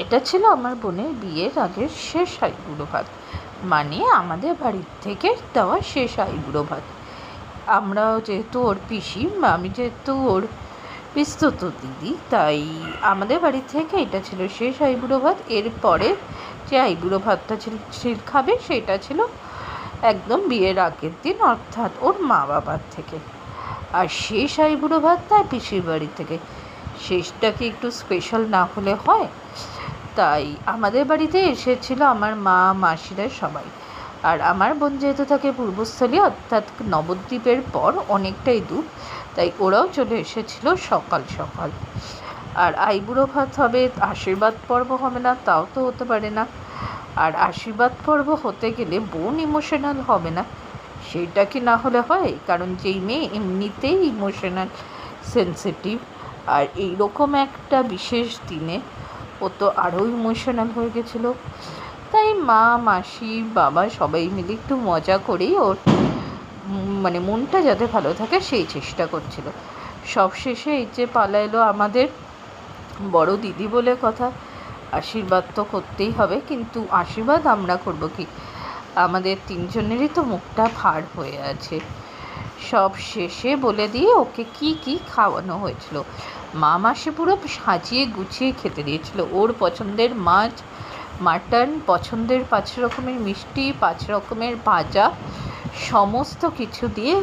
এটা ছিল আমার বোনের বিয়ের আগের শেষ আইবুড়ো ভাত, মানে আমাদের বাড়ির থেকে দেওয়া শেষ আইবুড়ো ভাত। আমরাও যেহেতু ওর পিসি, আমি যেহেতু ওর পিস্তত দিদি, তাই আমাদের বাড়ি থেকে এটা ছিল শেষ আইবুড়ো ভাত। এরপরে যে আইবুড়ো ভাতটা খাবে সেটা ছিল একদম বিয়ের আগের দিন, অর্থাৎ ওর মা বাবার থেকে। আর শেষ আইবুড়ো ভাত তার পিসির বাড়ি থেকে। শেষটা কি একটু স্পেশাল না হলে হয়? তাই আমাদের বাড়িতে এসেছিল আমার মা, মাসিরা সবাই। আর আমার বোন যেহেতু থাকে পূর্বস্থলী, অর্থাৎ নবদ্বীপের পর অনেকটাই দূর, তাই ওরাও চলে এসেছিল সকাল সকাল। আর আইবুড়ো ভাত হবে, আশীর্বাদ পর্ব হবে না তাও তো হতে পারে না। আর আশীর্বাদ পর্ব হতে গেলে বোন ইমোশনাল হবে না, সেটা কি না হলে হয়? কারণ যেই মেয়ে এমনিতেই ইমোশনাল সেন্সিটিভ, আর এইরকম একটা বিশেষ দিনে ও তো আরও ইমোশনাল হয়ে গেছিলো। তাই মা, মাসি, বাবা সবাই মিলে একটু মজা করেই ওর মানে মনটা যাতে ভালো থাকে সেই চেষ্টা করছিল। সবশেষে এই যে পালা এলো আমাদের বড় দিদি বলে কথা, আশীর্বাদ তো করতেই হবে, কিন্তু আশীর্বাদ আমরা করব কি? আমাদের তিনজনেরই তো মুখটা ভার হয়ে আছে। সব শেষে বলে দিয়ে ওকে কি কি খাওয়ানো হয়েছিল। মা মাসি পুরো সাজিয়ে গুছিয়ে খেতে দিয়েছিল। ওর পছন্দের মাছ, মাটন, পছন্দের 5 রকমের মিষ্টি, 5 রকমের ভাজা, সমস্ত কিছু দিয়ে